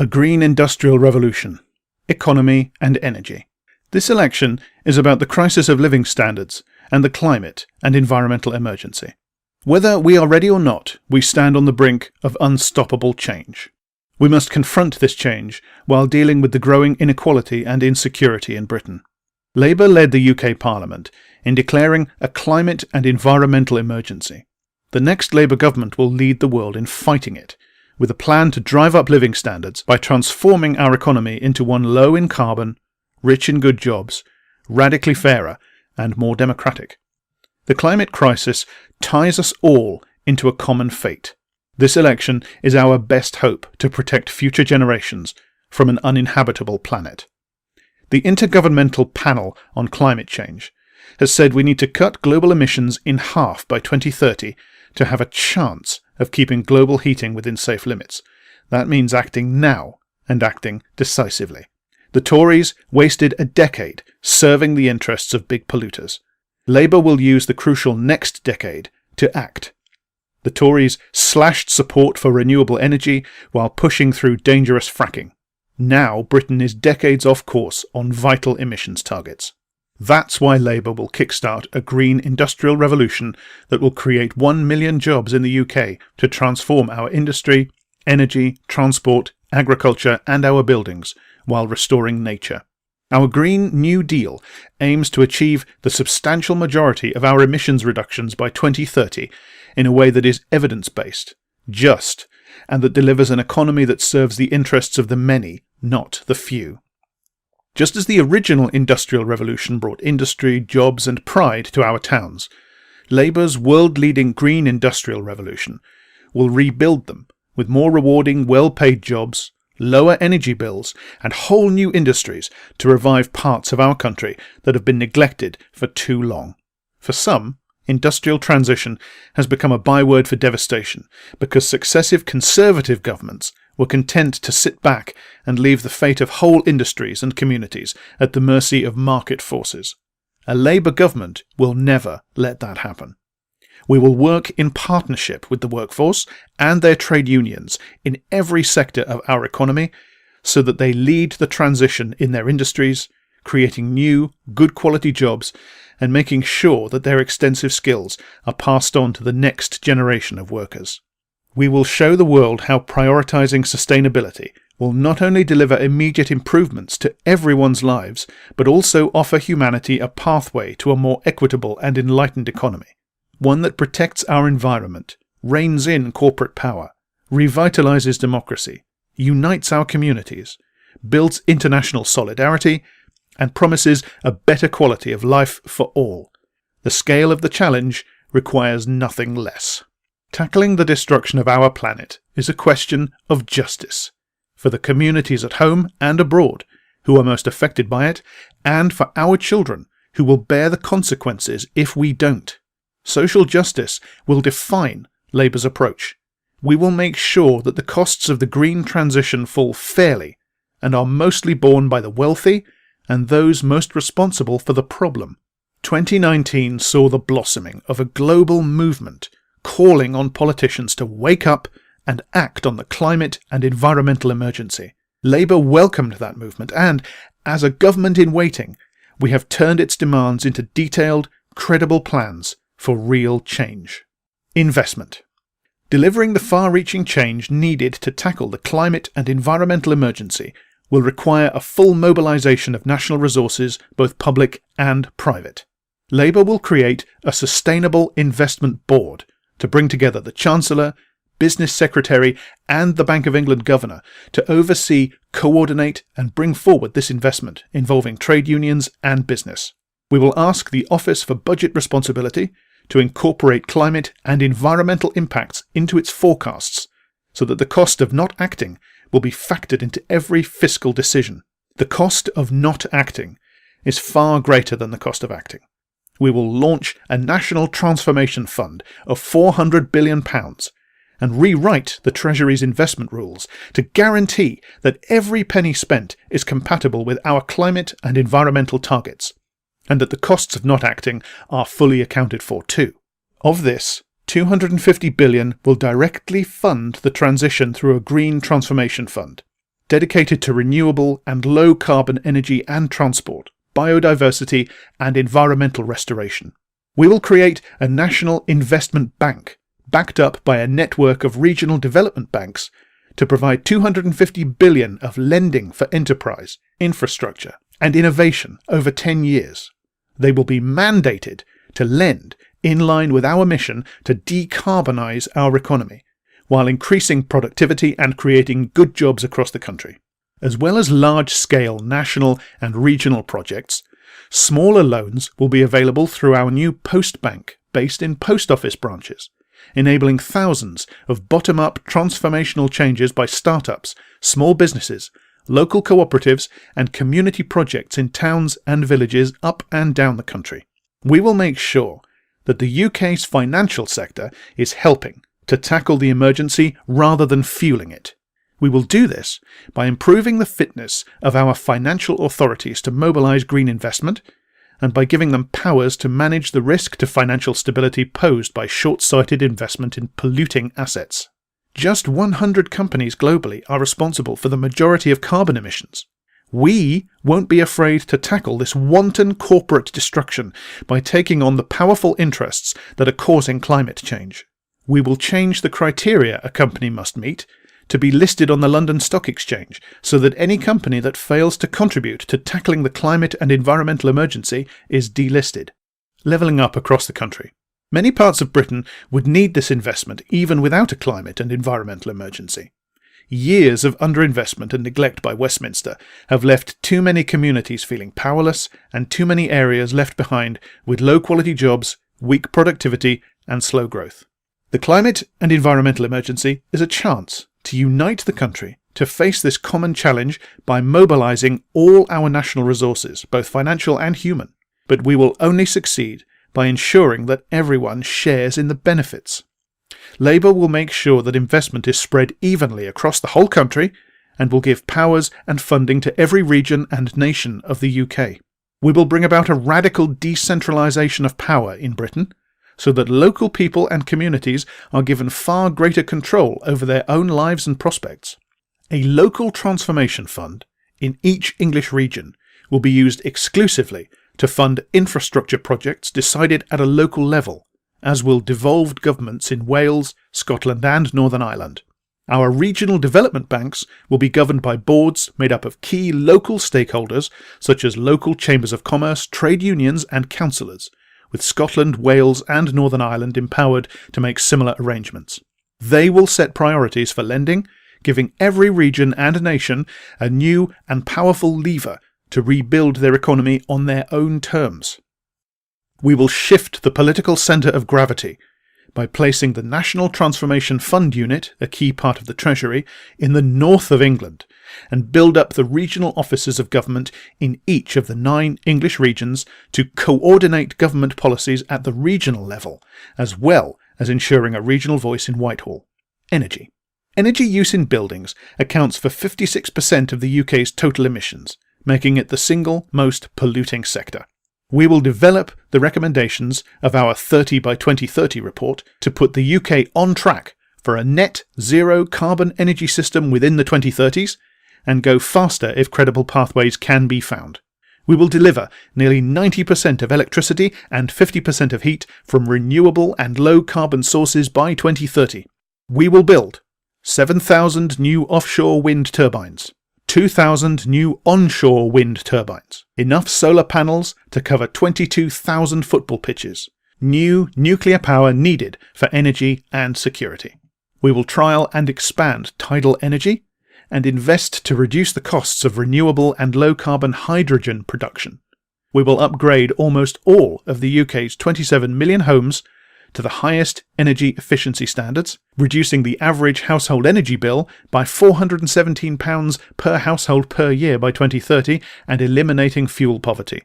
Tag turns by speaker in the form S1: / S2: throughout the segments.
S1: A green industrial revolution, economy and energy. This election is about the crisis of living standards and the climate and environmental emergency. Whether we are ready or not, we stand on the brink of unstoppable change. We must confront this change while dealing with the growing inequality and insecurity in Britain. Labour led the UK Parliament in declaring a climate and environmental emergency. The next Labour government will lead the world in fighting it, with a plan to drive up living standards by transforming our economy into one low in carbon, rich in good jobs, radically fairer and more democratic. The climate crisis ties us all into a common fate. This election is our best hope to protect future generations from an uninhabitable planet. The Intergovernmental Panel on Climate Change has said we need to cut global emissions in half by 2030 to have a chance of keeping global heating within safe limits. That means acting now and acting decisively. The Tories wasted a decade serving the interests of big polluters. Labour will use the crucial next decade to act. The Tories slashed support for renewable energy while pushing through dangerous fracking. Now Britain is decades off course on vital emissions targets. That's why Labour will kickstart a green industrial revolution that will create 1 million jobs in the UK to transform our industry, energy, transport, agriculture and our buildings while restoring nature. Our Green New Deal aims to achieve the substantial majority of our emissions reductions by 2030 in a way that is evidence-based, just, and that delivers an economy that serves the interests of the many, not the few. Just as the original industrial revolution brought industry, jobs and pride to our towns, Labour's world-leading green industrial revolution will rebuild them with more rewarding, well-paid jobs, lower energy bills and whole new industries to revive parts of our country that have been neglected for too long. For some, industrial transition has become a byword for devastation because successive Conservative governments were content to sit back and leave the fate of whole industries and communities at the mercy of market forces. A Labour government will never let that happen. We will work in partnership with the workforce and their trade unions in every sector of our economy so that they lead the transition in their industries, creating new, good quality jobs and making sure that their extensive skills are passed on to the next generation of workers. We will show the world how prioritising sustainability will not only deliver immediate improvements to everyone's lives, but also offer humanity a pathway to a more equitable and enlightened economy, one that protects our environment, reins in corporate power, revitalises democracy, unites our communities, builds international solidarity, and promises a better quality of life for all. The scale of the challenge requires nothing less. Tackling the destruction of our planet is a question of justice, for the communities at home and abroad who are most affected by it, and for our children who will bear the consequences if we don't. Social justice will define Labour's approach. We will make sure that the costs of the green transition fall fairly and are mostly borne by the wealthy and those most responsible for the problem. 2019 saw the blossoming of a global movement calling on politicians to wake up and act on the climate and environmental emergency. Labour welcomed that movement and, as a government in waiting, we have turned its demands into detailed, credible plans for real change. Investment. Delivering the far-reaching change needed to tackle the climate and environmental emergency will require a full mobilisation of national resources, both public and private. Labour will create a Sustainable Investment Board to bring together the Chancellor, Business Secretary and the Bank of England Governor to oversee, coordinate and bring forward this investment involving trade unions and business. We will ask the Office for Budget Responsibility to incorporate climate and environmental impacts into its forecasts so that the cost of not acting will be factored into every fiscal decision. The cost of not acting is far greater than the cost of acting. We will launch a National Transformation Fund of £400 billion and rewrite the Treasury's investment rules to guarantee that every penny spent is compatible with our climate and environmental targets, and that the costs of not acting are fully accounted for too. Of this, £250 billion will directly fund the transition through a Green Transformation Fund. dedicated to renewable and low-carbon energy and transport, biodiversity and environmental restoration. We will create a national investment bank, backed up by a network of regional development banks, to provide $250 billion of lending for enterprise, infrastructure and innovation over 10 years. They will be mandated to lend in line with our mission to decarbonise our economy, while increasing productivity and creating good jobs across the country. As well as large-scale national and regional projects, smaller loans will be available through our new Post Bank based in post office branches, enabling thousands of bottom-up transformational changes by startups, small businesses, local cooperatives and community projects in towns and villages up and down the country. We will make sure that the UK's financial sector is helping to tackle the emergency rather than fueling it. We will do this by improving the fitness of our financial authorities to mobilise green investment, and by giving them powers to manage the risk to financial stability posed by short-sighted investment in polluting assets. Just 100 companies globally are responsible for the majority of carbon emissions. We won't be afraid to tackle this wanton corporate destruction by taking on the powerful interests that are causing climate change. We will change the criteria a company must meet to be listed on the London Stock Exchange, so that any company that fails to contribute to tackling the climate and environmental emergency is delisted. Levelling up across the country. Many parts of Britain would need this investment even without a climate and environmental emergency. Years of underinvestment and neglect by Westminster have left too many communities feeling powerless and too many areas left behind with low-quality jobs, weak productivity and slow growth. The climate and environmental emergency is a chance to unite the country to face this common challenge by mobilising all our national resources, both financial and human. But we will only succeed by ensuring that everyone shares in the benefits. Labour will make sure that investment is spread evenly across the whole country and will give powers and funding to every region and nation of the UK. We will bring about a radical decentralisation of power in Britain, so that local people and communities are given far greater control over their own lives and prospects. A local transformation fund in each English region will be used exclusively to fund infrastructure projects decided at a local level, as will devolved governments in Wales, Scotland and Northern Ireland. Our regional development banks will be governed by boards made up of key local stakeholders such as local chambers of commerce, trade unions and councillors, with Scotland, Wales and Northern Ireland empowered to make similar arrangements. They will set priorities for lending, giving every region and nation a new and powerful lever to rebuild their economy on their own terms. We will shift the political centre of gravity by placing the National Transformation Fund unit, a key part of the Treasury, in the north of England, and build up the regional offices of government in each of the 9 English regions to coordinate government policies at the regional level, as well as ensuring a regional voice in Whitehall. Energy. Energy use in buildings accounts for 56% of the UK's total emissions, making it the single most polluting sector. We will develop the recommendations of our 30 by 2030 report to put the UK on track for a net zero carbon energy system within the 2030s, and go faster if credible pathways can be found. We will deliver nearly 90% of electricity and 50% of heat from renewable and low carbon sources by 2030. We will build 7,000 new offshore wind turbines, 2,000 new onshore wind turbines, enough solar panels to cover 22,000 football pitches, new nuclear power needed for energy and security. We will trial and expand tidal energy and invest to reduce the costs of renewable and low-carbon hydrogen production. We will upgrade almost all of the UK's 27 million homes to the highest energy efficiency standards, reducing the average household energy bill by £417 per household per year by 2030 and eliminating fuel poverty.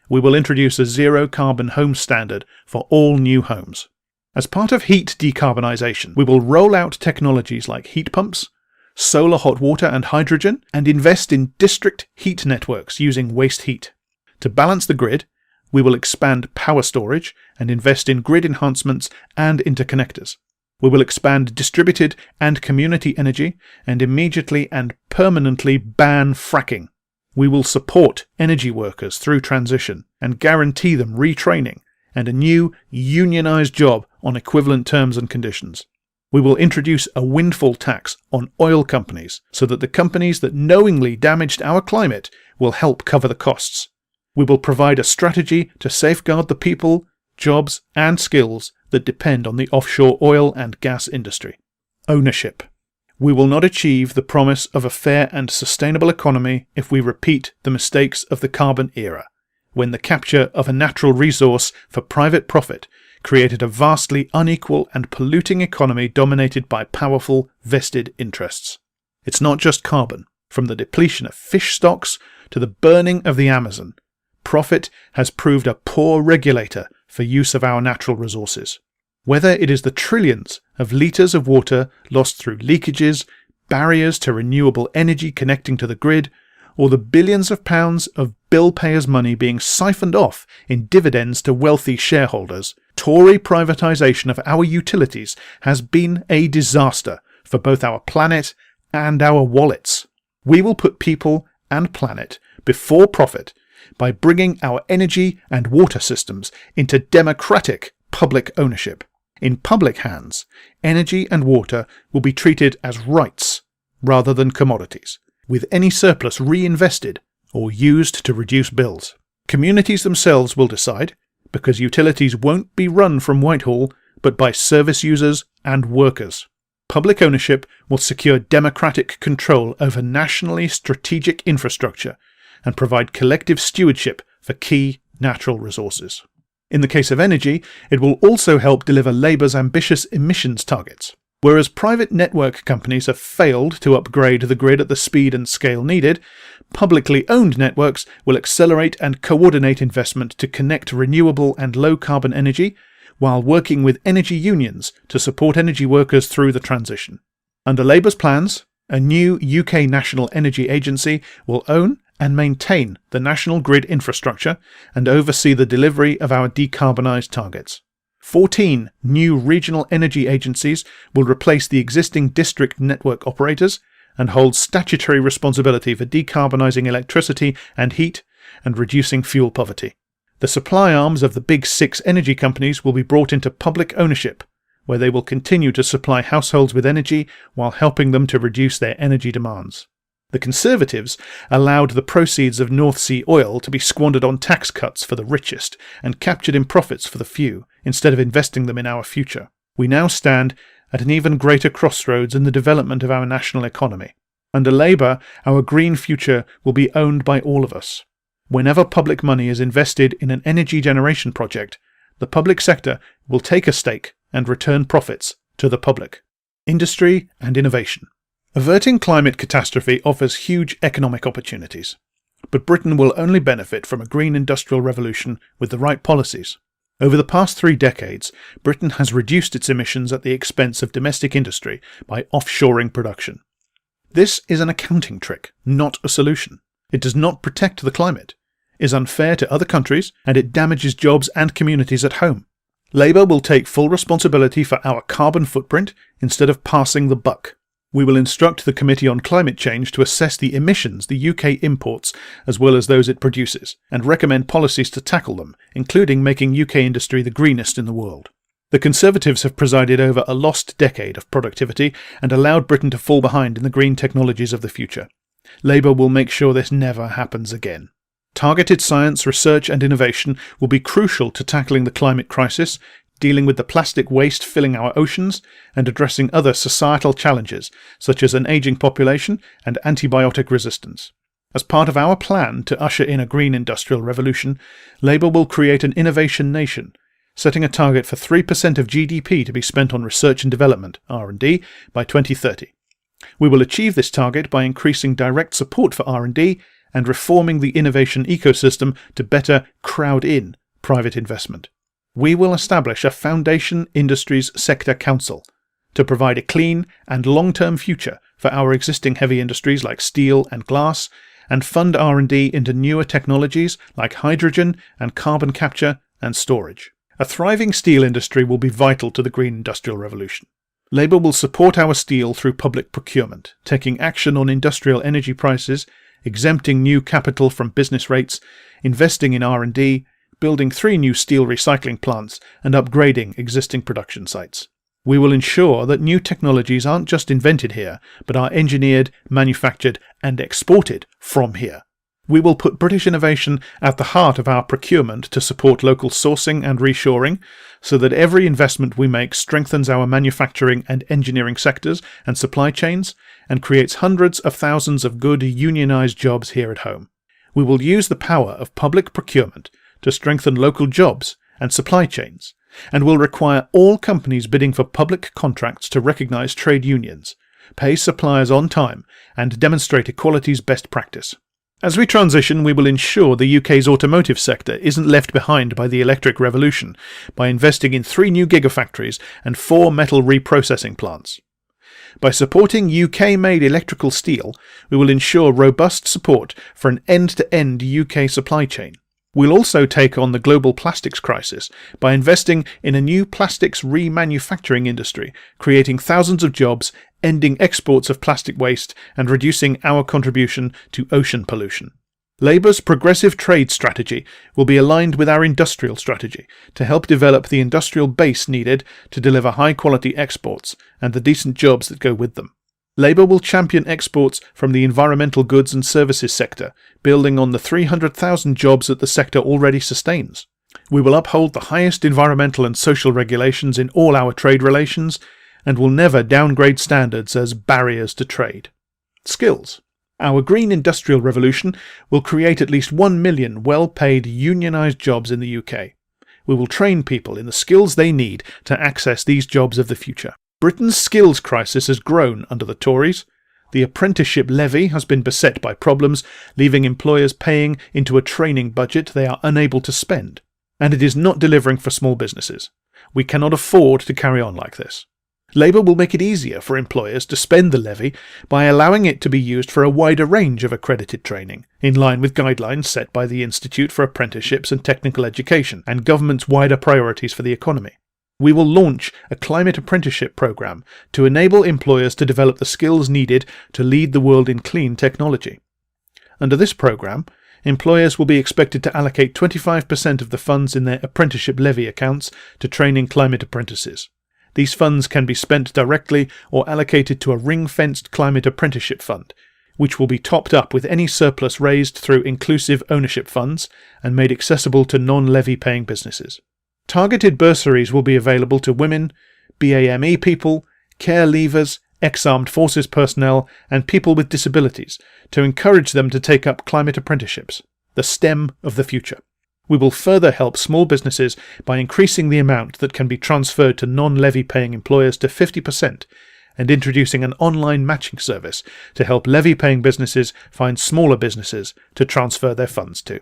S1: We will introduce a zero-carbon home standard for all new homes. As part of heat decarbonisation, we will roll out technologies like heat pumps, solar hot water and hydrogen, and invest in district heat networks using waste heat. To balance the grid, we will expand power storage and invest in grid enhancements and interconnectors. We will expand distributed and community energy and immediately and permanently ban fracking. We will support energy workers through transition and guarantee them retraining and a new unionised job on equivalent terms and conditions. We will introduce a windfall tax on oil companies so that the companies that knowingly damaged our climate will help cover the costs. We will provide a strategy to safeguard the people, jobs and skills that depend on the offshore oil and gas industry. Ownership. We will not achieve the promise of a fair and sustainable economy if we repeat the mistakes of the carbon era, when the capture of a natural resource for private profit created a vastly unequal and polluting economy dominated by powerful vested interests. It's not just carbon. From the depletion of fish stocks to the burning of the Amazon, profit has proved a poor regulator for use of our natural resources. Whether it is the trillions of litres of water lost through leakages, barriers to renewable energy connecting to the grid, or the billions of pounds of bill payers' money being siphoned off in dividends to wealthy shareholders, Tory privatisation of our utilities has been a disaster for both our planet and our wallets. We will put people and planet before profit by bringing our energy and water systems into democratic public ownership. In public hands, energy and water will be treated as rights rather than commodities, with any surplus reinvested or used to reduce bills. Communities themselves will decide, because utilities won't be run from Whitehall, but by service users and workers. Public ownership will secure democratic control over nationally strategic infrastructure and provide collective stewardship for key natural resources. In the case of energy, it will also help deliver Labour's ambitious emissions targets. Whereas private network companies have failed to upgrade the grid at the speed and scale needed, publicly owned networks will accelerate and coordinate investment to connect renewable and low-carbon energy, while working with energy unions to support energy workers through the transition. Under Labour's plans, a new UK National Energy Agency will own and maintain the national grid infrastructure and oversee the delivery of our decarbonised targets. 14 new regional energy agencies will replace the existing district network operators and hold statutory responsibility for decarbonising electricity and heat and reducing fuel poverty. The supply arms of the big 6 energy companies will be brought into public ownership, where they will continue to supply households with energy while helping them to reduce their energy demands. The Conservatives allowed the proceeds of North Sea oil to be squandered on tax cuts for the richest and captured in profits for the few, instead of investing them in our future. We now stand at an even greater crossroads in the development of our national economy. Under Labour, our green future will be owned by all of us. Whenever public money is invested in an energy generation project, the public sector will take a stake and return profits to the public. Industry and innovation. Averting climate catastrophe offers huge economic opportunities, but Britain will only benefit from a green industrial revolution with the right policies. Over the past 3 decades, Britain has reduced its emissions at the expense of domestic industry by offshoring production. This is an accounting trick, not a solution. It does not protect the climate, is unfair to other countries, and it damages jobs and communities at home. Labour will take full responsibility for our carbon footprint instead of passing the buck. We will instruct the Committee on Climate Change to assess the emissions the UK imports as well as those it produces, and recommend policies to tackle them, including making UK industry the greenest in the world. The Conservatives have presided over a lost decade of productivity and allowed Britain to fall behind in the green technologies of the future. Labour will make sure this never happens again. Targeted science, research and innovation will be crucial to tackling the climate crisis, dealing with the plastic waste filling our oceans, and addressing other societal challenges such as an ageing population and antibiotic resistance. As part of our plan to usher in a green industrial revolution, Labour will create an innovation nation, setting a target for 3% of GDP to be spent on research and development (R&D) by 2030. We will achieve this target by increasing direct support for R&D and reforming the innovation ecosystem to better crowd in private investment. We will establish a Foundation Industries Sector Council to provide a clean and long-term future for our existing heavy industries like steel and glass, and fund R&D into newer technologies like hydrogen and carbon capture and storage. A thriving steel industry will be vital to the green industrial revolution. Labour will support our steel through public procurement, taking action on industrial energy prices, exempting new capital from business rates, investing in R&D, building 3 new steel recycling plants, and upgrading existing production sites. We will ensure that new technologies aren't just invented here, but are engineered, manufactured, and exported from here. We will put British innovation at the heart of our procurement to support local sourcing and reshoring, so that every investment we make strengthens our manufacturing and engineering sectors and supply chains, and creates hundreds of thousands of good unionised jobs here at home. We will use the power of public procurement to strengthen local jobs and supply chains, and will require all companies bidding for public contracts to recognise trade unions, pay suppliers on time, and demonstrate equality's best practice. As we transition, we will ensure the UK's automotive sector isn't left behind by the electric revolution by investing in 3 new gigafactories and 4 metal reprocessing plants. By supporting UK-made electrical steel, we will ensure robust support for an end-to-end UK supply chain. We'll also take on the global plastics crisis by investing in a new plastics remanufacturing industry, creating thousands of jobs, ending exports of plastic waste, and reducing our contribution to ocean pollution. Labour's progressive trade strategy will be aligned with our industrial strategy to help develop the industrial base needed to deliver high-quality exports and the decent jobs that go with them. Labour will champion exports from the environmental goods and services sector, building on the 300,000 jobs that the sector already sustains. We will uphold the highest environmental and social regulations in all our trade relations, and will never downgrade standards as barriers to trade. Skills. Our green industrial revolution will create at least 1 million well-paid unionised jobs in the UK. We will train people in the skills they need to access these jobs of the future. Britain's skills crisis has grown under the Tories. The apprenticeship levy has been beset by problems, leaving employers paying into a training budget they are unable to spend. And it is not delivering for small businesses. We cannot afford to carry on like this. Labour will make it easier for employers to spend the levy by allowing it to be used for a wider range of accredited training, in line with guidelines set by the Institute for Apprenticeships and Technical Education and government's wider priorities for the economy. We will launch a climate apprenticeship programme to enable employers to develop the skills needed to lead the world in clean technology. Under this programme, employers will be expected to allocate 25% of the funds in their apprenticeship levy accounts to training climate apprentices. These funds can be spent directly or allocated to a ring-fenced climate apprenticeship fund, which will be topped up with any surplus raised through inclusive ownership funds and made accessible to non-levy paying businesses. Targeted bursaries will be available to women, BAME people, care leavers, ex-armed forces personnel, and people with disabilities to encourage them to take up climate apprenticeships, the STEM of the future. We will further help small businesses by increasing the amount that can be transferred to non-levy paying employers to 50% and introducing an online matching service to help levy paying businesses find smaller businesses to transfer their funds to.